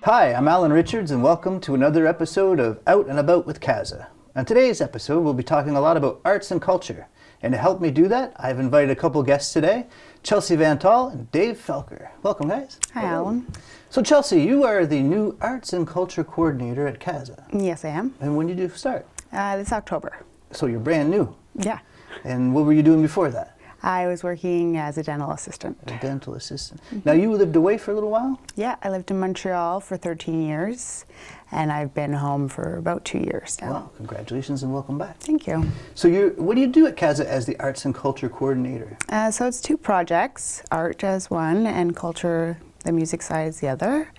Hi, I'm Alan Richards and welcome to another episode of Out and About with Kaza. On today's episode, we'll be talking a lot about arts and culture. And to help me do that, I've invited a couple guests today, Chelsea Vantol and Dave Felker. Welcome, guys. Hi, Alan. So Chelsea, you are the new Arts and Culture Coordinator at Kaza. Yes, I am. And when did you start? This October. So you're brand new. Yeah. And what were you doing before that? I was working as a dental assistant. A dental assistant. Now you lived away for a little while? Yeah, I lived in Montreal for 13 years, and I've been home for about 2 years now. Well, congratulations and welcome back. Thank you. So what do you do at Kaza as the Arts and Culture Coordinator? So it's two projects, art as one and culture, the music side is the other.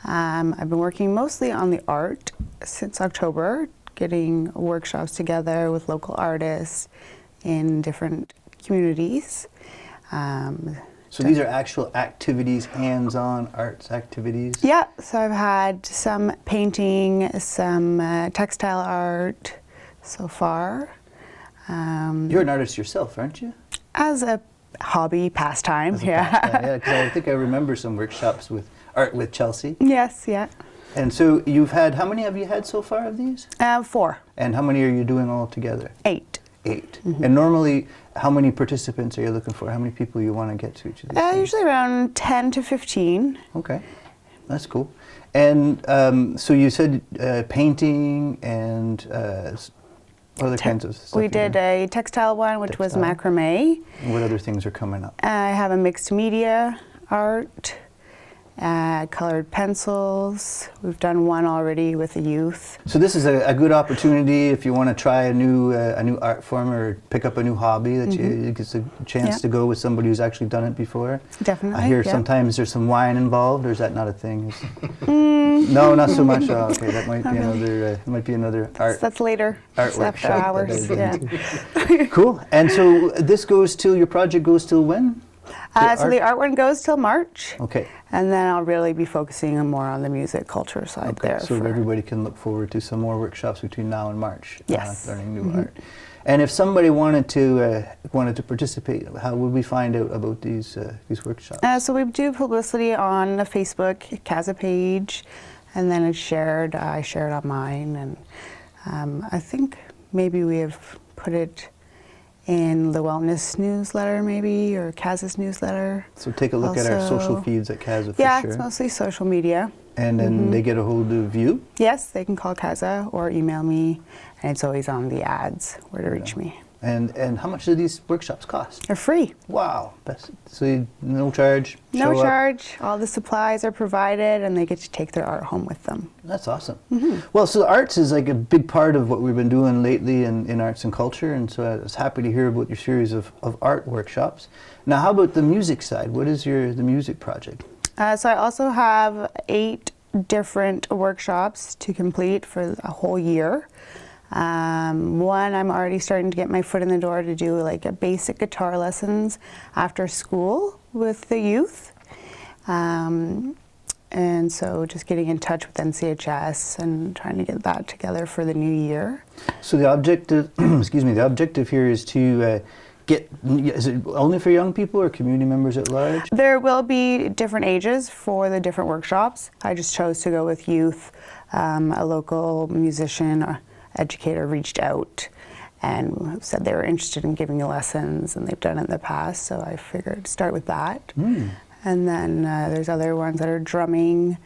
I've been working mostly on the art since October, getting workshops together with local artists in different communities. So these are actual activities, hands-on arts activities? Yeah, so I've had some painting, some textile art so far. You're an artist yourself, aren't you? As a hobby, pastime, yeah. Yeah, because I think I remember some workshops with art with Chelsea. Yes, yeah. And so how many have you had so far of these? 4. And how many are you doing all together? 8. 8. And normally, how many participants are you looking for? How many people you want to get to each of these things? Usually around 10 to 15. Okay, that's cool. And so you said painting and other kinds of stuff. We did a textile one, which was macrame. And what other things are coming up? I have a mixed media art, colored pencils. We've done one already with the youth. So this is a good opportunity if you want to try a new art form or pick up a new hobby that you get a chance to go with somebody who's actually done it before. Definitely. I hear sometimes there's some wine involved, or is that not a thing? No, not so much. Oh, okay, that might be another art. That's later. Art After workshop hours. Yeah. Cool. And so your project goes till when? So the art one goes till March. Okay. And then I'll really be focusing more on the music culture side there. So everybody can look forward to some more workshops between now and March. Yes. Learning new art. And if somebody wanted to participate, how would we find out about these workshops? So we do publicity on the Facebook Kaza page, and then it's shared. I share it on mine, and I think maybe we have put it in the wellness newsletter maybe, or Kaza's newsletter. So take a look at our social feeds at Kaza for yeah, sure. it's mostly social media. And then they get a hold of you? Yes, they can call Kaza or email me, and it's always on the ads where to reach me. And how much do these workshops cost? They're free. Wow. So no charge? No charge. All the supplies are provided, and they get to take their art home with them. That's awesome. Well, so arts is like a big part of what we've been doing lately in arts and culture, and so I was happy to hear about your series of art workshops. Now, how about the music side? What is the music project? So I also have 8 different workshops to complete for a whole year. One, I'm already starting to get my foot in the door to do like a basic guitar lessons after school with the youth. And so just getting in touch with NCHS and trying to get that together for the new year. So the objective, the objective here is to is it only for young people or community members at large? There will be different ages for the different workshops. I just chose to go with youth. A local musician or educator reached out and said they were interested in giving lessons, and they've done it in the past, so I figured start with that. And then there's other ones that are drumming,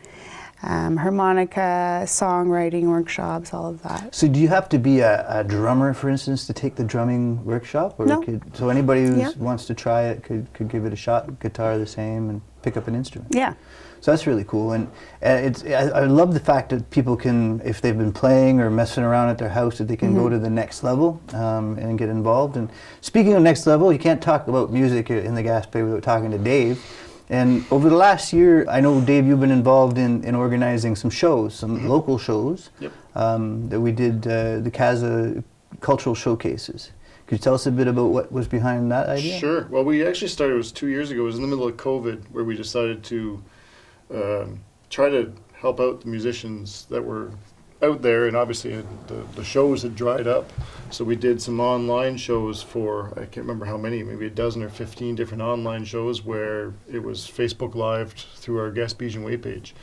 harmonica, songwriting workshops, all of that. So do you have to be a drummer, for instance, to take the drumming workshop? Or No. So anybody who wants to try it could give it a shot, guitar the same, and pick up an instrument? Yeah. So that's really cool, and I love the fact that people can, if they've been playing or messing around at their house, that they can go to the next level and get involved. And speaking of next level, you can't talk about music in the Gas Bay without talking to Dave. And over the last year, I know, Dave, you've been involved in organizing some shows, some local shows. Yep. That we did, the Kaza Cultural Showcases. Could you tell us a bit about what was behind that idea? Sure. Well, we actually started, it was 2 years ago. It was in the middle of COVID, where we decided to try to help out the musicians that were out there, and obviously the shows had dried up. So we did some online shows for, I can't remember how many, maybe a dozen or 15 different online shows where it was Facebook Live through our Gaspésian Way page.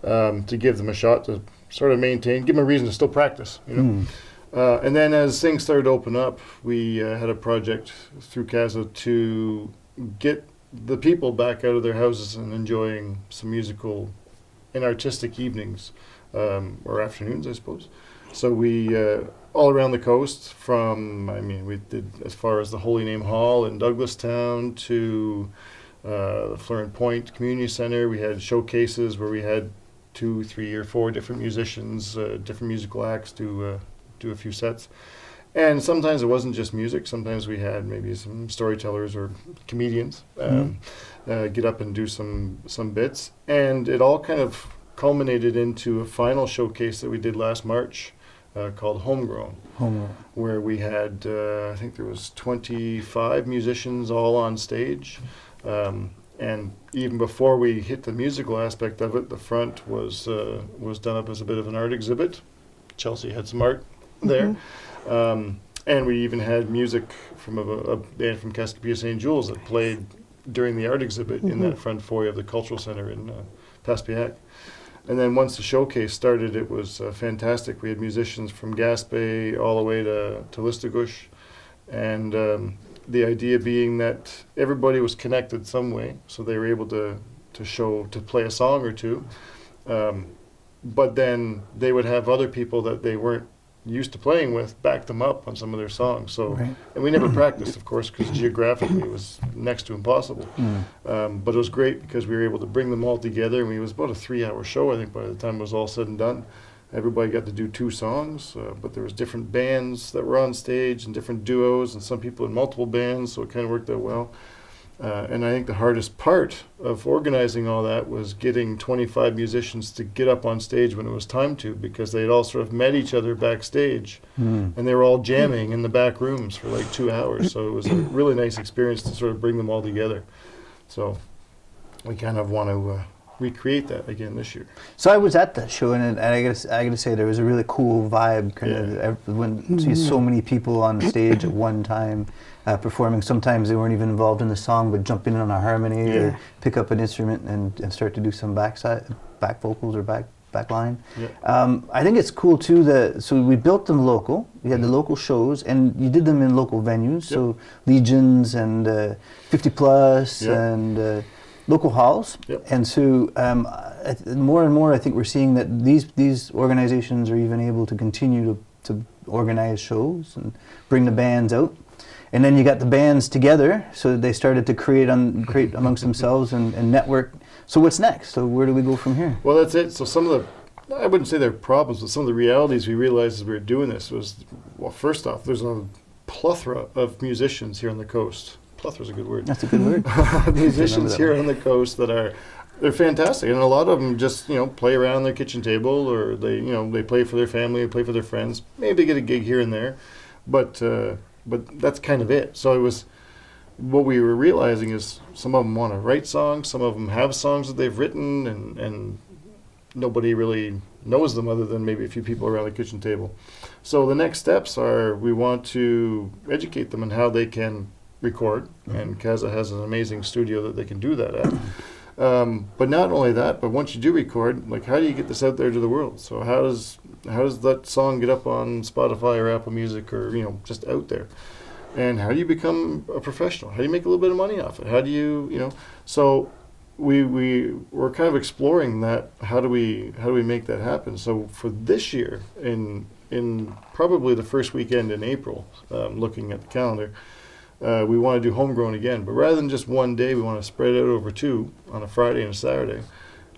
to give them a shot to sort of maintain, give them a reason to still practice, you know. And then as things started to open up, we had a project through CASA to get the people back out of their houses and enjoying some musical and artistic evenings, or afternoons, I suppose. So we, all around the coast, from, I mean, we did as far as the Holy Name Hall in Douglastown to the Fleurin Point Community Center. We had showcases where we had 2, 3, or 4 different musicians, different musical acts do a few sets. And sometimes it wasn't just music. Sometimes we had maybe some storytellers or comedians get up and do some bits. And it all kind of culminated into a final showcase that we did last March called Homegrown, where we had, I think there was 25 musicians all on stage. And even before we hit the musical aspect of it, the front was done up as a bit of an art exhibit. Chelsea had some art there. And we even had music from a band from Cascapia St. Jules that played during the art exhibit in that front foyer of the Cultural Center in Paspiac. And then once the showcase started, it was fantastic. We had musicians from Gaspé all the way to Listugush. And the idea being that everybody was connected some way, so they were able to play a song or two. But then they would have other people that they weren't used to playing with back them up on some of their songs. So, and we never practiced, of course, because geographically it was next to impossible. But it was great because we were able to bring them all together. And it was about a 3-hour show, I think, by the time it was all said and done. Everybody got to do 2 songs, but there was different bands that were on stage and different duos, and some people in multiple bands, so it kind of worked out well. And I think the hardest part of organizing all that was getting 25 musicians to get up on stage when it was time to, because they'd all sort of met each other backstage, and they were all jamming in the back rooms for like 2 hours. So it was a really nice experience to sort of bring them all together. So we kind of want to recreate that again this year. So I was at that show, and I gotta say there was a really cool vibe. Kind of when you see so many people on stage at one time performing. Sometimes they weren't even involved in the song, but jump in on a harmony or pick up an instrument and start to do some back vocals or back line. I think it's cool too that so we built them local. We had the local shows, and you did them in local venues. So Legions and 50 Plus and local halls. And so more and more I think we're seeing that these organizations are even able to continue to organize shows and bring the bands out. And then you got the bands together, so they started to create amongst themselves and network. So what's next? So where do we go from here? Well, that's it. So some of the, I wouldn't say they're problems, but some of the realities we realized as we were doing this was, well, first off, there's a plethora of musicians here on the coast. Plethora is a good word. That's a good word. Musicians here on the coast they're fantastic, and a lot of them just play around their kitchen table, or they play for their family, play for their friends. Maybe get a gig here and there, but that's kind of it. So it was, what we were realizing is some of them want to write songs, some of them have songs that they've written, and nobody really knows them other than maybe a few people around the kitchen table. So the next steps are, we want to educate them on how they can record, and CASA has an amazing studio that they can do that at. But not only that, but once you do record, like, how do you get this out there to the world? So how does that song get up on Spotify or Apple Music, or just out there? And how do you become a professional? How do you make a little bit of money off it? How do you So we're kind of exploring that. How do we make that happen? So for this year, in probably the first weekend in April, looking at the calendar, we want to do Homegrown again, but rather than just one day, we want to spread it out over 2 on a Friday and a Saturday,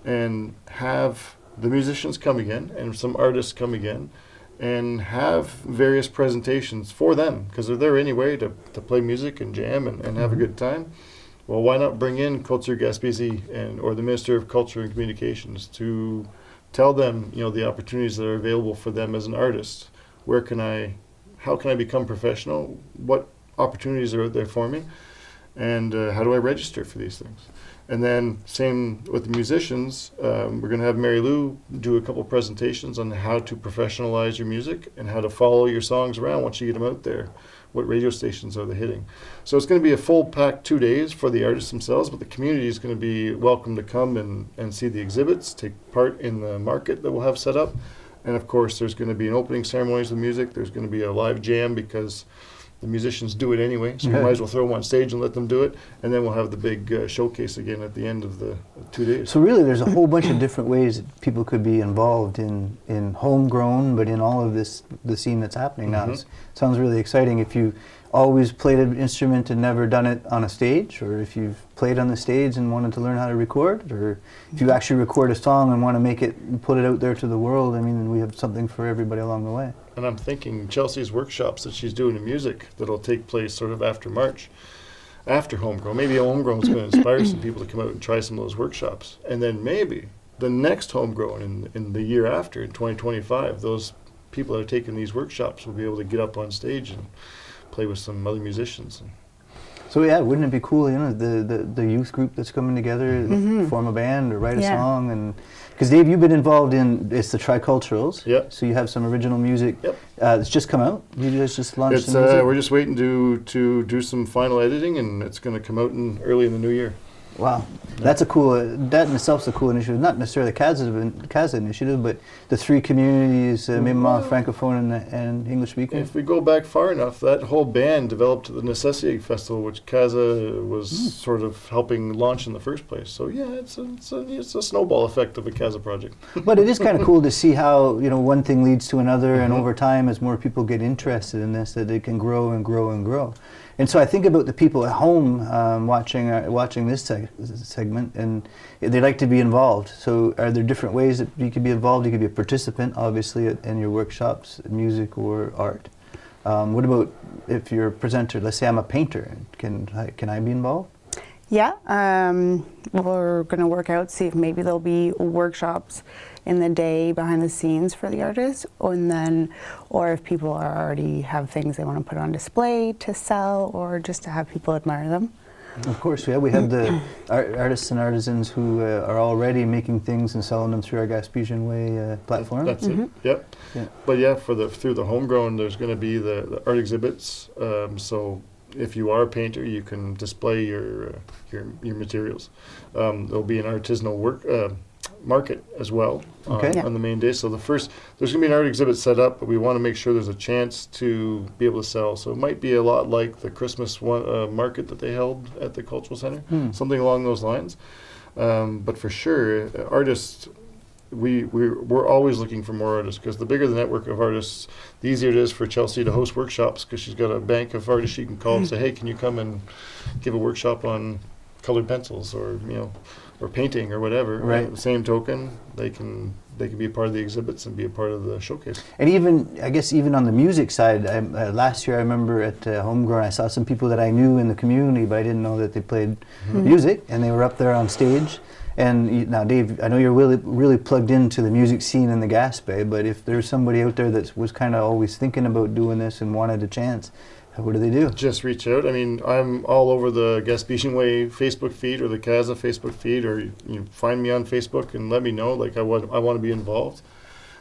and have the musicians come again and some artists come again, and have various presentations for them, because they're there anyway to play music and jam and have a good time. Well, why not bring in Culture Gaspésie or the Minister of Culture and Communications to tell them the opportunities that are available for them as an artist. How can I become professional? What opportunities are out there for me? and how do I register for these things? And then same with the musicians, we're going to have Mary Lou do a couple presentations on how to professionalize your music and how to follow your songs around once you get them out there. What radio stations are they hitting? So it's going to be a full packed 2 days for the artists themselves, but the community is going to be welcome to come and see the exhibits, take part in the market that we'll have set up. And of course, there's going to be an opening ceremonies of music. There's going to be a live jam because the musicians do it anyway, so you might as well throw them on stage and let them do it. And then we'll have the big showcase again at the end of the 2 days. So really, there's a whole bunch of different ways that people could be involved in homegrown, but in all of this, the scene that's happening now. It sounds really exciting. If you always played an instrument and never done it on a stage, or if you've played on the stage and wanted to learn how to record, or if you actually record a song and want to make it and put it out there to the world, I mean, we have something for everybody along the way. And I'm thinking Chelsea's workshops that she's doing in music that'll take place sort of after March, after Homegrown. Maybe Homegrown is going to inspire some people to come out and try some of those workshops. And then maybe the next Homegrown in the year after, in 2025, those people that are taking these workshops will be able to get up on stage and play with some other musicians. So yeah, wouldn't it be cool, you know, the youth group that's coming together, form a band or write a song, and because Dave, you've been involved in it's the Triculturals. Yep. So you have some original music. Yep. It's just come out. You guys just launched It's the music. we're just waiting to do some final editing, and it's going to come out early in the new year. Wow, that's a cool. That in itself is a cool initiative. Not necessarily the CASA initiative, but the three communities: Mi'kmaq, Francophone, and English speaking. If we go back far enough, that whole band developed the Necessity Festival, which CASA was sort of helping launch in the first place. So yeah, it's a snowball effect of a CASA project. But it is kind of cool to see how, you know, one thing leads to another, and over time, as more people get interested in this, that it can grow and grow and grow. And so I think about the people at home watching this segment, and they like to be involved. So are there different ways that you could be involved? You could be a participant, obviously, in your workshops, music or art. What about if you're a presenter? Let's say I'm a painter. Can I be involved? Yeah, we're going to work out, see if maybe there'll be workshops in the day behind the scenes for the artists, or if people already have things they want to put on display to sell, or just to have people admire them. Of course, yeah. We have the artists and artisans who are already making things and selling them through our Gaspesian Way platform. That's it. Yep. Yeah. But yeah, through the Homegrown, there's going to be the art exhibits. So if you are a painter, you can display your materials. There'll be an artisanal market as well on the main day. So there's going to be an art exhibit set up, but we want to make sure there's a chance to be able to sell. So it might be a lot like the Christmas market that they held at the Cultural Center, something along those lines. But for sure, artists, we're always looking for more artists, because the bigger the network of artists, the easier it is for Chelsea to host workshops, because she's got a bank of artists she can call and say, hey, can you come and give a workshop on colored pencils, or or painting or whatever. Right. The same token, they can be a part of the exhibits and be a part of the showcase. And even, I guess, even on the music side, last year I remember at Homegrown, I saw some people that I knew in the community, but I didn't know that they played music, and they were up there on stage. And now, Dave, I know you're really plugged into the music scene in the Gaspé, but if there's somebody out there that was kind of always thinking about doing this and wanted a chance, what do they do? Just reach out. I mean, I'm all over the Gaspesian Way Facebook feed or the CASA Facebook feed, or you find me on Facebook and let me know. Like, I want to be involved.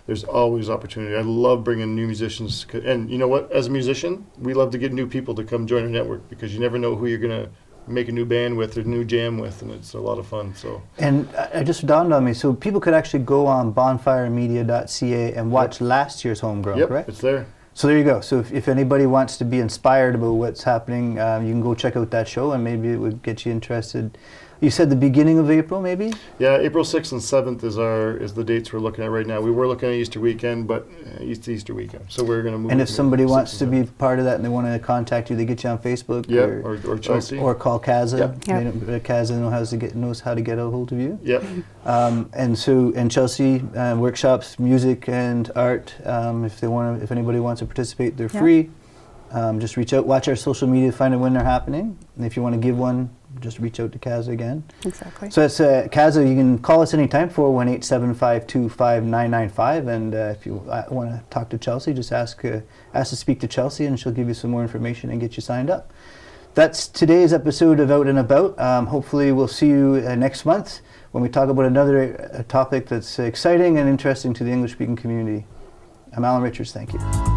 There's always opportunity. I love bringing new musicians, and you know what? As a musician, we love to get new people to come join our network, because you never know who you're gonna make a new band with or new jam with, and it's a lot of fun. So. And it just dawned on me, so people could actually go on bonfiremedia.ca and watch last year's Homegrown, correct? It's there. So there you go. So if anybody wants to be inspired about what's happening, you can go check out that show, and maybe it would get you interested. You said the beginning of April, maybe? Yeah, April 6th and 7th is the dates we're looking at right now. We were looking at Easter weekend, but Easter weekend. So we're going to move. And if somebody wants to be part of that and they want to contact you, they get you on Facebook? Yeah, or Chelsea. Or call CASA. Yep. CASA knows how to get a hold of you. Yep. And Chelsea, workshops, music and art, if anybody wants to participate, they're free. Just reach out, watch our social media, find out when they're happening. And if you want to give one, just reach out to CASA again. Exactly. So it's CASA. You can call us anytime, 418-752-5995. And if you want to talk to Chelsea, just ask to speak to Chelsea, and she'll give you some more information and get you signed up. That's today's episode of Out and About. Hopefully we'll see you next month when we talk about another topic that's exciting and interesting to the English-speaking community. I'm Alan Richards. Thank you.